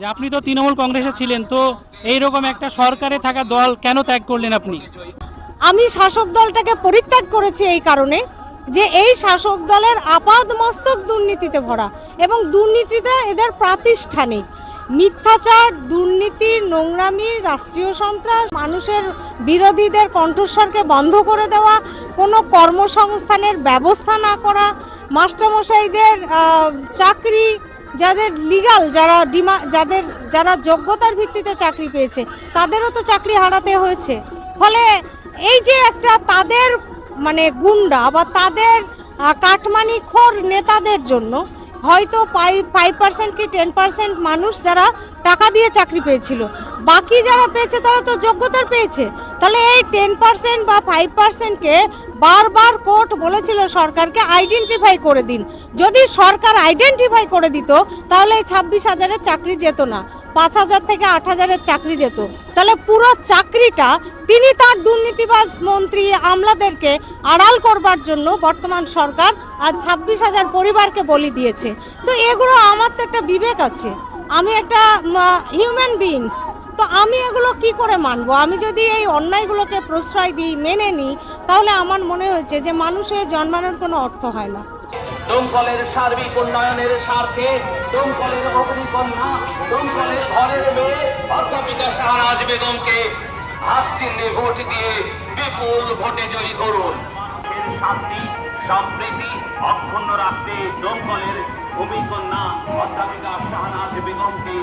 যে আপনি তো তৃণমূল কংগ্রেসে ছিলেন, তো এইরকম একটা সরকারে থাকা দল কেন ত্যাগ করলেন আপনি? আমি শাসক দলটাকে পরিত্যাগ করেছি এই কারণে যে এই শাসক দলের আপাদমস্তক দুর্নীতিতে ভরা, এবং দুর্নীতিতে এদের প্রাতিষ্ঠানিক। মিথ্যাচার, দুর্নীতি, নোংরামি, রাষ্ট্রীয় সন্ত্রাস, মানুষের বিরোধীদের কণ্ঠস্বরকে বন্ধ করে দেওয়া, কোনো কর্মসংস্থানের ব্যবস্থা না করা, মাস্টারমশাইদের চাকরি, যাদের লিগাল, যারা যোগ্যতার ভিত্তিতে চাকরি পেয়েছে তাদেরও তো চাকরি হারাতে হয়েছে। ফলে এই যে একটা তাদের মানে গুন্ডা বা তাদের কাটমানিখোর নেতাদের জন্য হয়তো 5% কি 10% মানুষ যারা টাকা দিয়ে চাকরি পেয়েছিল, বাকি যারা পেয়েছে তারা তো যোগ্যতার পেয়েছে। তাহলে এই 10% বা 5%কে বারবার কোর্ট বলেছিল সরকারকে আইডেন্টিফাই করে দিন। যদি সরকার আইডেন্টিফাই করে দিত তাহলে এই 26,000-এর চাকরি যেত না, 5,000 থেকে 8,000-এর চাকরি যেত। তাহলে পুরো চাকরিটা তিনি তার দুর্নীতিবাজ মন্ত্রী আমলাদেরকে আড়াল করবার জন্য বর্তমান সরকার আজ 26,000 পরিবারকে বলি দিয়েছে। তো এগুলো, আমার তো একটা বিবেক আছে, আমি একটা হিউম্যান বিইংস, তো আমি এগুলো কি করে মানবো? আমি যদি এই অন্যায়গুলোকে প্রশ্রয় দিই, মেনে নিই, তাহলে আমার মনে হয়েছে যে মানুষের জন্মানোর কোনো অর্থ হয় না। দমকলের সার্বিক উন্নয়নের স্বার্থে দমকলের অগ্নিকন্যা, দমকলের ঘরের মেয়ে অধ্যাপিকা শাহনাজ বেগমকে হাত চিহ্নে ভোট দিয়ে বিপুল ভোটে জয়ী করুন। শান্তি সম্প্রীতি অক্ষুণ্ণ রাখতে দমকলের অগ্নিকন্যা অধ্যাপিকা শাহনাজ বেগমকে